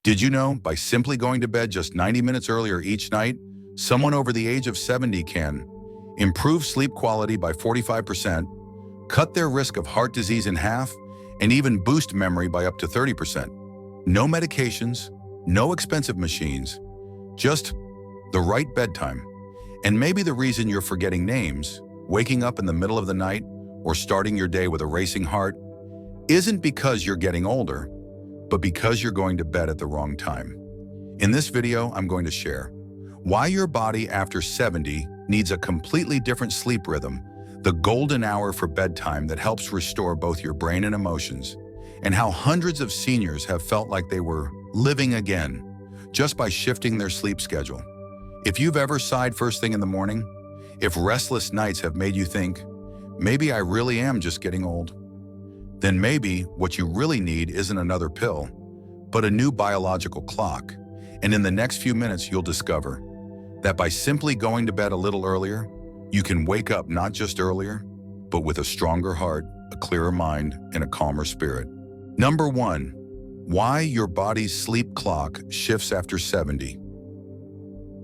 Did you know by simply going to bed just 90 minutes earlier each night, someone over the age of 70 can improve sleep quality by 45%, cut their risk of heart disease in half, and even boost memory by up to 30%. No medications, no expensive machines, just the right bedtime. And maybe the reason you're forgetting names, waking up in the middle of the night, or starting your day with a racing heart isn't because you're getting older, but because you're going to bed at the wrong time. In this video, I'm going to share why your body after 70 needs a completely different sleep rhythm, the golden hour for bedtime that helps restore both your brain and emotions, and how hundreds of seniors have felt like they were living again just by shifting their sleep schedule. If you've ever sighed first thing in the morning, if restless nights have made you think, maybe I really am just getting old, then maybe what you really need isn't another pill, but a new biological clock. And in the next few minutes, you'll discover that by simply going to bed a little earlier, you can wake up not just earlier, but with a stronger heart, a clearer mind, and a calmer spirit. Number 1, why your body's sleep clock shifts after 70.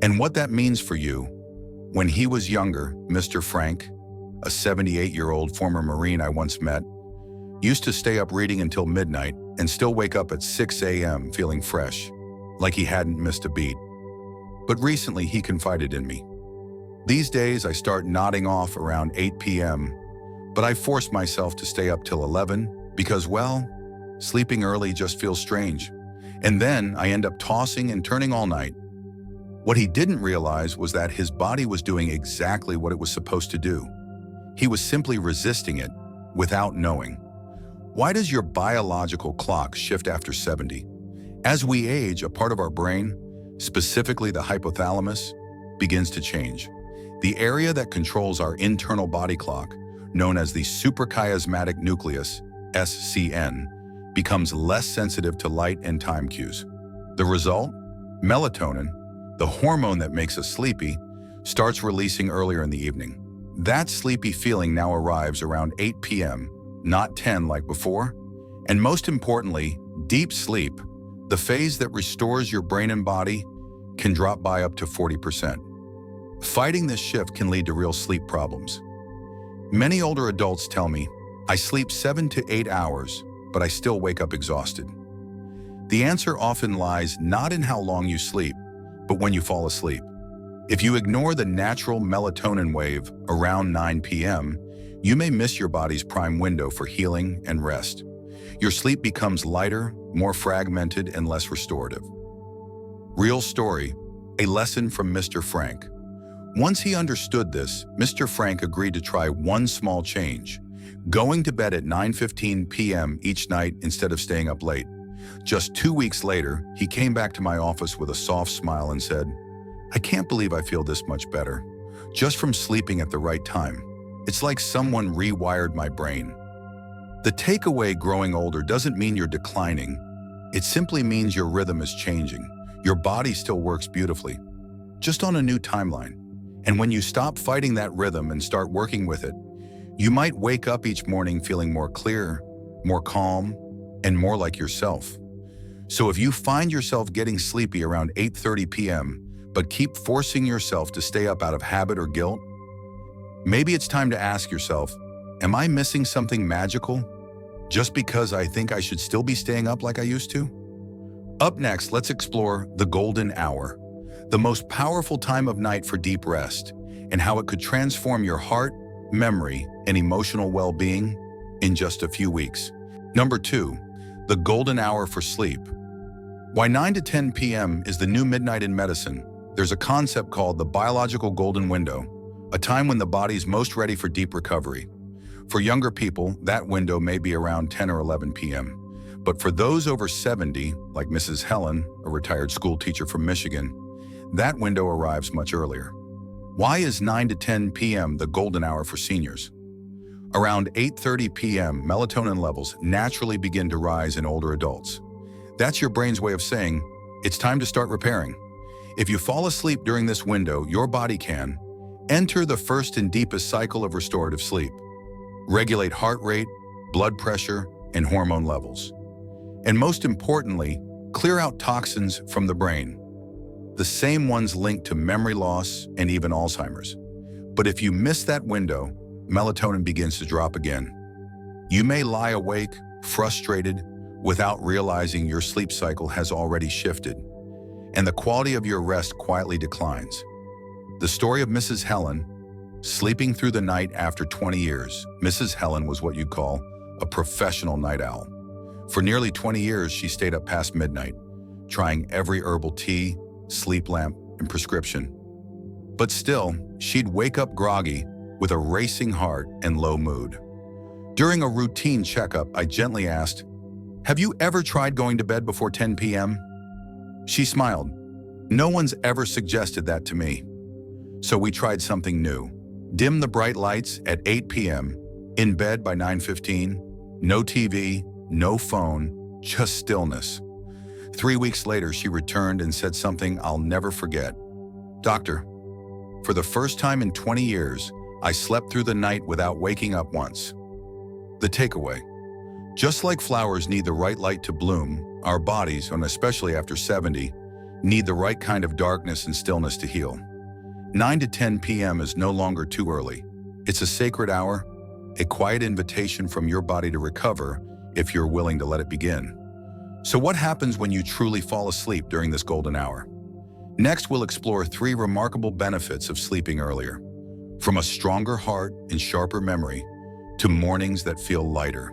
And what that means for you. When he was younger, Mr. Frank, a 78-year-old former Marine I once met, used to stay up reading until midnight and still wake up at 6 a.m. feeling fresh, like he hadn't missed a beat. But recently he confided in me. These days I start nodding off around 8 p.m., but I force myself to stay up till 11 because, well, sleeping early just feels strange. And then I end up tossing and turning all night. What he didn't realize was that his body was doing exactly what it was supposed to do. He was simply resisting it without knowing. Why does your biological clock shift after 70? As we age, a part of our brain, specifically the hypothalamus, begins to change. The area that controls our internal body clock, known as the suprachiasmatic nucleus, SCN, becomes less sensitive to light and time cues. The result? Melatonin, the hormone that makes us sleepy, starts releasing earlier in the evening. That sleepy feeling now arrives around 8 p.m., not 10 like before. And most importantly, deep sleep, the phase that restores your brain and body, can drop by up to 40%. Fighting this shift can lead to real sleep problems. Many older adults tell me, I sleep 7 to 8 hours, but I still wake up exhausted. The answer often lies not in how long you sleep, but when you fall asleep. If you ignore the natural melatonin wave around 9 p.m., you may miss your body's prime window for healing and rest. Your sleep becomes lighter, more fragmented, and less restorative. Real story, a lesson from Mr. Frank. Once he understood this, Mr. Frank agreed to try one small change, going to bed at 9:15 p.m. each night instead of staying up late. Just 2 weeks later, he came back to my office with a soft smile and said, I can't believe I feel this much better, just from sleeping at the right time. It's like someone rewired my brain. The takeaway: growing older doesn't mean you're declining. It simply means your rhythm is changing. Your body still works beautifully, just on a new timeline. And when you stop fighting that rhythm and start working with it, you might wake up each morning feeling more clear, more calm, and more like yourself. So if you find yourself getting sleepy around 8:30 p.m., but keep forcing yourself to stay up out of habit or guilt, maybe it's time to ask yourself, am I missing something magical just because I think I should still be staying up like I used to? Up next, let's explore the golden hour, the most powerful time of night for deep rest, and how it could transform your heart, memory, and emotional well-being in just a few weeks. Number 2, the golden hour for sleep. Why 9 to 10 p.m. is the new midnight in medicine. There's a concept called the biological golden window, a time when the body's most ready for deep recovery. For younger people, that window may be around 10 or 11 p.m. But for those over 70, like Mrs. Helen, a retired school teacher from Michigan, that window arrives much earlier. Why is 9 to 10 p.m. the golden hour for seniors? Around 8:30 p.m., melatonin levels naturally begin to rise in older adults. That's your brain's way of saying, it's time to start repairing. If you fall asleep during this window, your body can enter the first and deepest cycle of restorative sleep, regulate heart rate, blood pressure, and hormone levels. And most importantly, Clear out toxins from the brain, the same ones linked to memory loss and even Alzheimer's. But if you miss that window, melatonin begins to drop again. You may lie awake, frustrated, without realizing your sleep cycle has already shifted, and the quality of your rest quietly declines. The story of Mrs. Helen, sleeping through the night after 20 years. Mrs. Helen was what you'd call a professional night owl. For nearly 20 years, she stayed up past midnight, trying every herbal tea, sleep lamp, and prescription. But still, she'd wake up groggy with a racing heart and low mood. During a routine checkup, I gently asked, "Have you ever tried going to bed before 10 p.m.? She smiled. "No one's ever suggested that to me." So we tried something new. Dim the bright lights at 8 p.m., in bed by 9:15, no TV, no phone, just stillness. 3 weeks later, she returned and said something I'll never forget. "Doctor, for the first time in 20 years, I slept through the night without waking up once." The takeaway: just like flowers need the right light to bloom, our bodies, and especially after 70, need the right kind of darkness and stillness to heal. 9 to 10 p.m. is no longer too early. It's a sacred hour, a quiet invitation from your body to recover if you're willing to let it begin. So what happens when you truly fall asleep during this golden hour? Next, we'll explore 3 remarkable benefits of sleeping earlier. From a stronger heart and sharper memory, to mornings that feel lighter,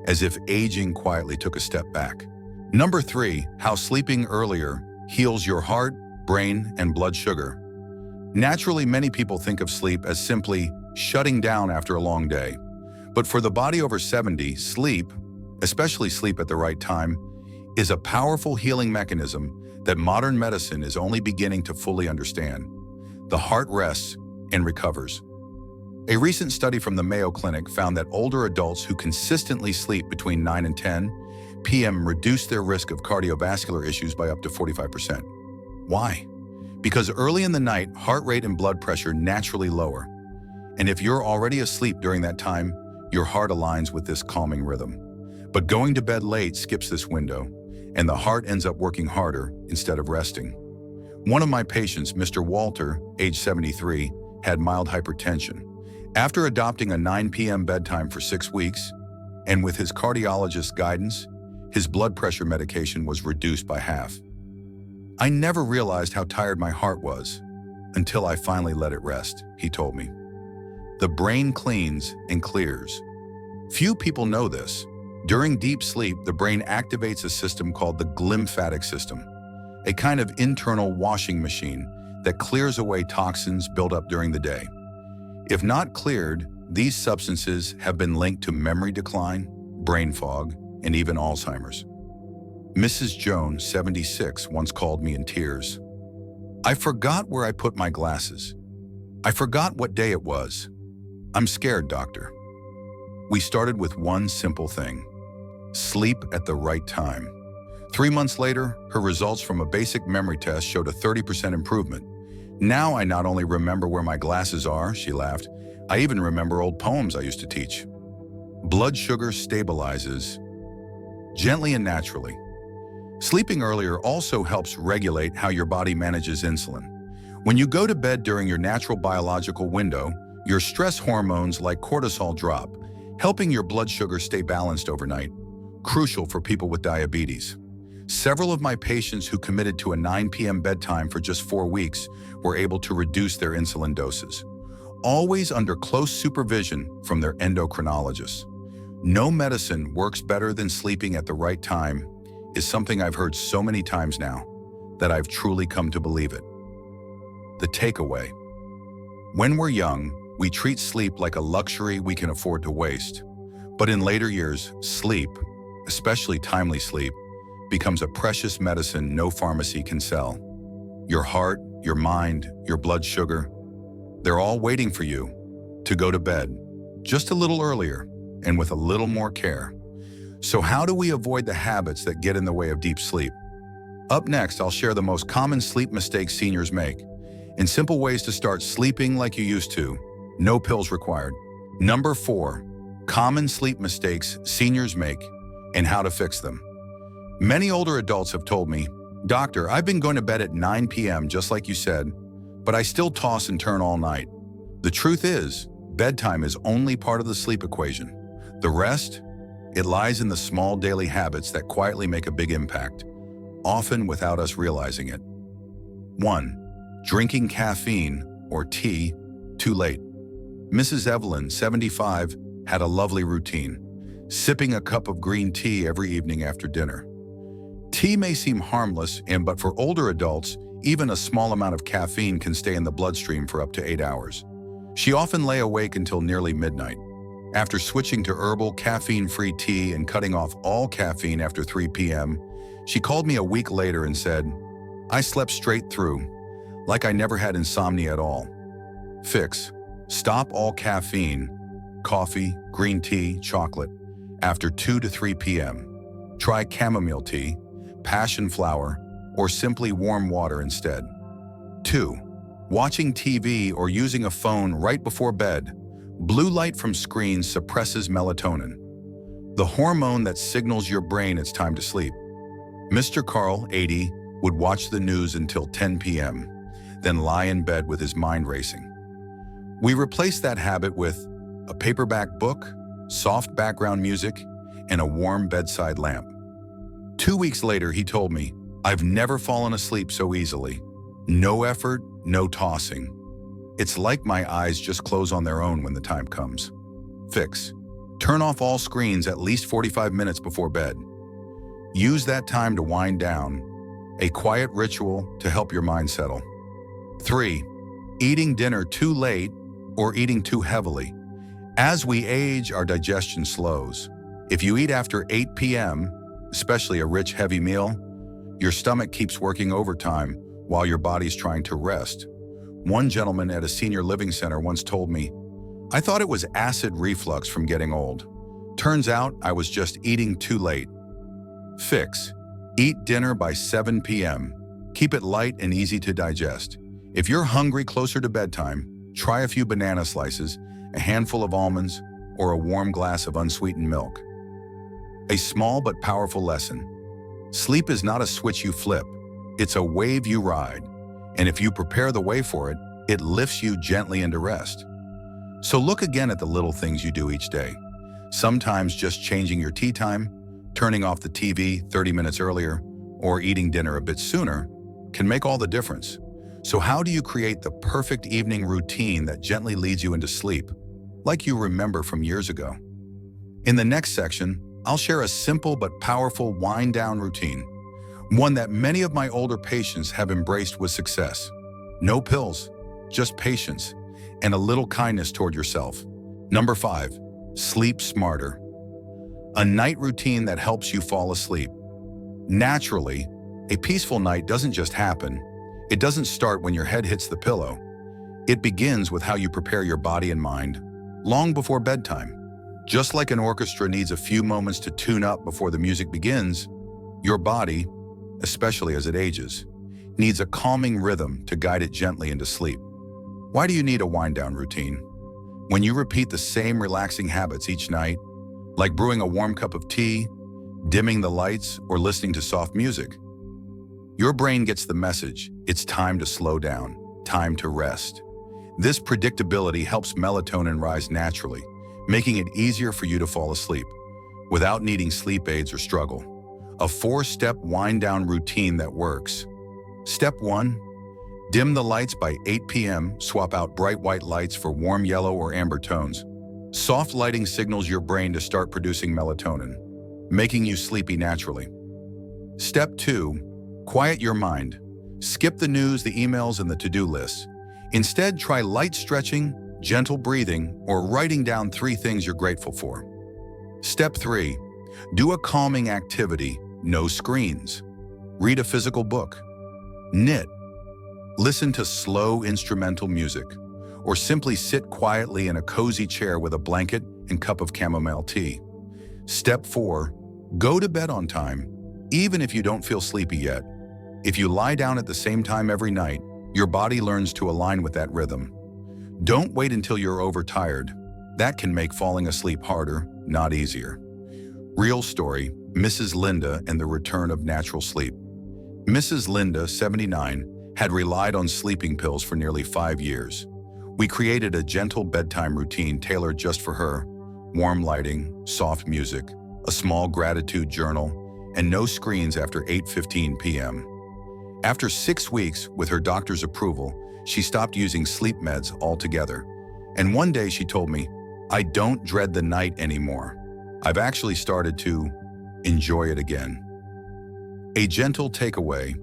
as if aging quietly took a step back. Number 3, how sleeping earlier heals your heart, brain, and blood sugar. Naturally, many people think of sleep as simply shutting down after a long day. But for the body over 70, sleep, especially sleep at the right time, is a powerful healing mechanism that modern medicine is only beginning to fully understand. The heart rests and recovers. A recent study from the Mayo Clinic found that older adults who consistently sleep between 9 and 10 p.m. reduce their risk of cardiovascular issues by up to 45%. Why? Because early in the night, heart rate and blood pressure naturally lower. And if you're already asleep during that time, your heart aligns with this calming rhythm. But going to bed late skips this window, and the heart ends up working harder instead of resting. One of my patients, Mr. Walter, age 73, had mild hypertension. After adopting a 9 p.m. bedtime for 6 weeks, and with his cardiologist's guidance, his blood pressure medication was reduced by half. "I never realized how tired my heart was until I finally let it rest," he told me. The brain cleans and clears. Few people know this. During deep sleep, the brain activates a system called the glymphatic system, a kind of internal washing machine that clears away toxins built up during the day. If not cleared, these substances have been linked to memory decline, brain fog, and even Alzheimer's. Mrs. Jones, 76, once called me in tears. "I forgot where I put my glasses. I forgot what day it was. I'm scared, doctor." We started with one simple thing: sleep at the right time. 3 months later, her results from a basic memory test showed a 30% improvement. "Now I not only remember where my glasses are," she laughed, "I even remember old poems I used to teach." Blood sugar stabilizes gently and naturally. Sleeping earlier also helps regulate how your body manages insulin. When you go to bed during your natural biological window, your stress hormones like cortisol drop, helping your blood sugar stay balanced overnight, crucial for people with diabetes. Several of my patients who committed to a 9 p.m. bedtime for just 4 weeks were able to reduce their insulin doses, always under close supervision from their endocrinologists. "No medicine works better than sleeping at the right time" is something I've heard so many times now that I've truly come to believe it. The takeaway: when we're young, we treat sleep like a luxury we can afford to waste. But in later years, sleep, especially timely sleep, becomes a precious medicine no pharmacy can sell. Your heart, your mind, your blood sugar, they're all waiting for you to go to bed just a little earlier and with a little more care. So how do we avoid the habits that get in the way of deep sleep? Up next, I'll share the most common sleep mistakes seniors make and simple ways to start sleeping like you used to. No pills required. Number 4, common sleep mistakes seniors make and how to fix them. Many older adults have told me, "Doctor, I've been going to bed at 9 p.m. just like you said, but I still toss and turn all night." The truth is, bedtime is only part of the sleep equation. The rest, it lies in the small daily habits that quietly make a big impact, often without us realizing it. 1. Drinking caffeine or tea too late. Mrs. Evelyn, 75, had a lovely routine, sipping a cup of green tea every evening after dinner. Tea may seem harmless, but for older adults, even a small amount of caffeine can stay in the bloodstream for up to 8 hours. She often lay awake until nearly midnight. After switching to herbal, caffeine-free tea and cutting off all caffeine after 3 p.m., she called me a week later and said, "I slept straight through, like I never had insomnia at all." Fix. Stop all caffeine, coffee, green tea, chocolate, after 2 to 3 p.m. Try chamomile tea, passion flower, or simply warm water instead. 2. Watching TV or using a phone right before bed. Blue light from screens suppresses melatonin, the hormone that signals your brain it's time to sleep. Mr. Carl, 80, would watch the news until 10 p.m., then lie in bed with his mind racing. We replaced that habit with a paperback book, soft background music, and a warm bedside lamp. 2 weeks later, he told me, "I've never fallen asleep so easily. No effort, no tossing. It's like my eyes just close on their own when the time comes." Fix. Turn off all screens at least 45 minutes before bed. Use that time to wind down, a quiet ritual to help your mind settle. 3. Eating dinner too late or eating too heavily. As we age, our digestion slows. If you eat after 8 p.m., especially a rich, heavy meal, your stomach keeps working overtime while your body's trying to rest. One gentleman at a senior living center once told me, "I thought it was acid reflux from getting old. Turns out I was just eating too late." Fix. Eat dinner by 7 p.m. Keep it light and easy to digest. If you're hungry closer to bedtime, try a few banana slices, a handful of almonds, or a warm glass of unsweetened milk. A small but powerful lesson. Sleep is not a switch you flip. It's a wave you ride. And if you prepare the way for it, it lifts you gently into rest. So look again at the little things you do each day. Sometimes just changing your tea time, turning off the TV 30 minutes earlier, or eating dinner a bit sooner can make all the difference. So how do you create the perfect evening routine that gently leads you into sleep, like you remember from years ago? In the next section, I'll share a simple but powerful wind-down routine, one that many of my older patients have embraced with success. No pills, just patience, and a little kindness toward yourself. Number 5, sleep smarter. A night routine that helps you fall asleep. Naturally, a peaceful night doesn't just happen. It doesn't start when your head hits the pillow. It begins with how you prepare your body and mind long before bedtime. Just like an orchestra needs a few moments to tune up before the music begins, your body, especially as it ages, needs a calming rhythm to guide it gently into sleep. Why do you need a wind-down routine? When you repeat the same relaxing habits each night, like brewing a warm cup of tea, dimming the lights, or listening to soft music, your brain gets the message. It's time to slow down, time to rest. This predictability helps melatonin rise naturally, making it easier for you to fall asleep without needing sleep aids or struggle. A 4-step wind-down routine that works. Step 1, dim the lights by 8 p.m. Swap out bright white lights for warm yellow or amber tones. Soft lighting signals your brain to start producing melatonin, making you sleepy naturally. Step 2, quiet your mind. Skip the news, the emails, and the to-do lists. Instead, try light stretching, gentle breathing, or writing down 3 things you're grateful for. Step 3, do a calming activity, no screens. Read a physical book. Knit. Listen to slow instrumental music, or simply sit quietly in a cozy chair with a blanket and cup of chamomile tea. Step 4, go to bed on time, even if you don't feel sleepy yet. If you lie down at the same time every night, your body learns to align with that rhythm. Don't wait until you're overtired. That can make falling asleep harder, not easier. Real story, Mrs. Linda and the Return of Natural Sleep. Mrs. Linda, 79, had relied on sleeping pills for nearly 5 years. We created a gentle bedtime routine tailored just for her: warm lighting, soft music, a small gratitude journal, and no screens after 8:15 p.m. After 6 weeks, with her doctor's approval, she stopped using sleep meds altogether. And one day she told me, "I don't dread the night anymore. I've actually started to enjoy it again." A gentle takeaway: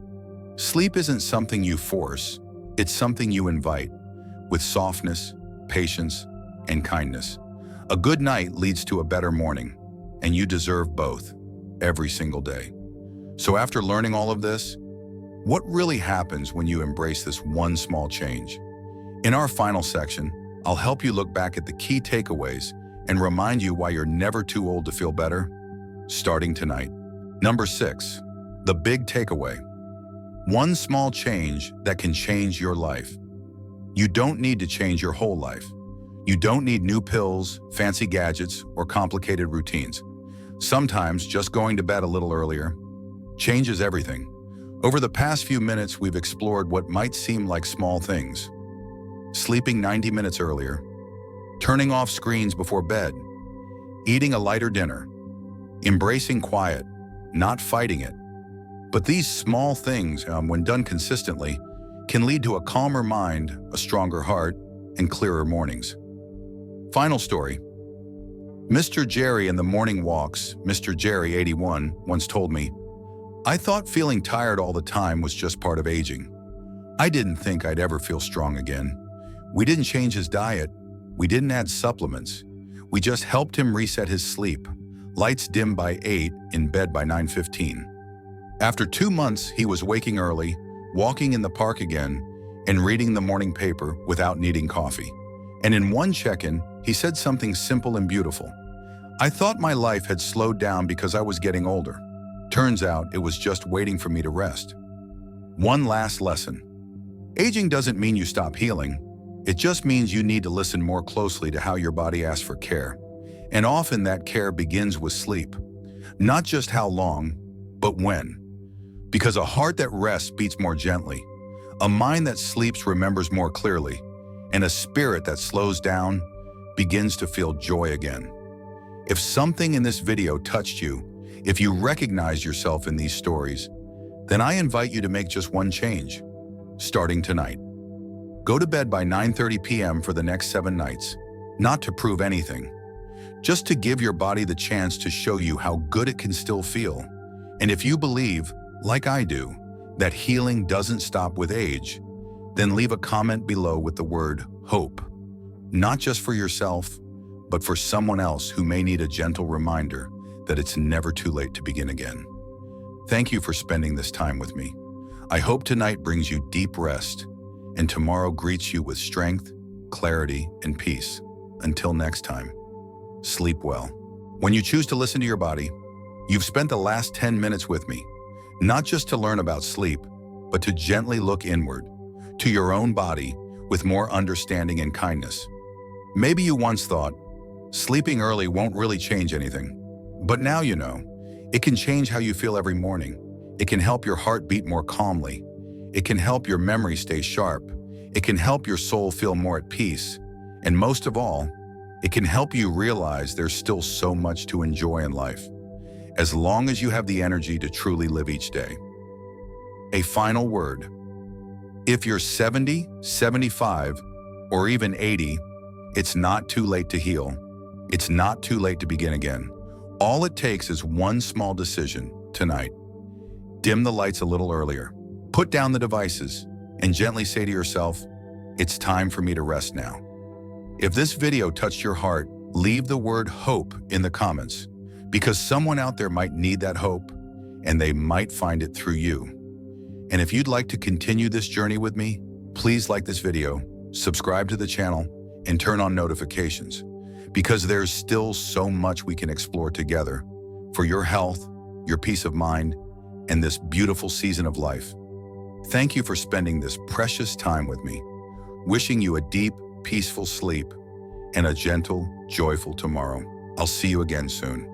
sleep isn't something you force, it's something you invite, with softness, patience, and kindness. A good night leads to a better morning, and you deserve both, every single day. So after learning all of this, what really happens when you embrace this one small change? In our final section, I'll help you look back at the key takeaways and remind you why you're never too old to feel better, starting tonight. Number 6, the big takeaway. One small change that can change your life. You don't need to change your whole life. You don't need new pills, fancy gadgets, or complicated routines. Sometimes just going to bed a little earlier changes everything. Over the past few minutes, we've explored what might seem like small things: sleeping 90 minutes earlier, turning off screens before bed, eating a lighter dinner, embracing quiet, not fighting it. But these small things, when done consistently, can lead to a calmer mind, a stronger heart, and clearer mornings. Final story. Mr. Jerry in the morning walks, Mr. Jerry, 81, once told me, "I thought feeling tired all the time was just part of aging. I didn't think I'd ever feel strong again." We didn't change his diet. We didn't add supplements. We just helped him reset his sleep. Lights dim by 8, in bed by 9:15. After 2 months, he was waking early, walking in the park again, and reading the morning paper without needing coffee. And in one check-in, he said something simple and beautiful. "I thought my life had slowed down because I was getting older. Turns out it was just waiting for me to rest." One last lesson. Aging doesn't mean you stop healing. It just means you need to listen more closely to how your body asks for care. And often that care begins with sleep. Not just how long, but when. Because a heart that rests beats more gently, a mind that sleeps remembers more clearly, and a spirit that slows down begins to feel joy again. If something in this video touched you, if you recognize yourself in these stories, then I invite you to make just one change, starting tonight. Go to bed by 9:30 p.m. for the next 7 nights, not to prove anything, just to give your body the chance to show you how good it can still feel. And if you believe, like I do, that healing doesn't stop with age, then leave a comment below with the word hope, not just for yourself, but for someone else who may need a gentle reminder that it's never too late to begin again. Thank you for spending this time with me. I hope tonight brings you deep rest, and tomorrow greets you with strength, clarity, and peace. Until next time, sleep well. When you choose to listen to your body, you've spent the last 10 minutes with me, not just to learn about sleep, but to gently look inward, to your own body, with more understanding and kindness. Maybe you once thought, sleeping early won't really change anything. But now you know. It can change how you feel every morning. It can help your heart beat more calmly. It can help your memory stay sharp. It can help your soul feel more at peace. And most of all, it can help you realize there's still so much to enjoy in life, as long as you have the energy to truly live each day. A final word. If you're 70, 75, or even 80, it's not too late to heal. It's not too late to begin again. All it takes is one small decision tonight. Dim the lights a little earlier. Put down the devices and gently say to yourself, "It's time for me to rest now." If this video touched your heart, leave the word hope in the comments, because someone out there might need that hope, and they might find it through you. And if you'd like to continue this journey with me, please like this video, subscribe to the channel, and turn on notifications, because there's still so much we can explore together for your health, your peace of mind, and this beautiful season of life. Thank you for spending this precious time with me. Wishing you a deep, peaceful sleep and a gentle, joyful tomorrow. I'll see you again soon.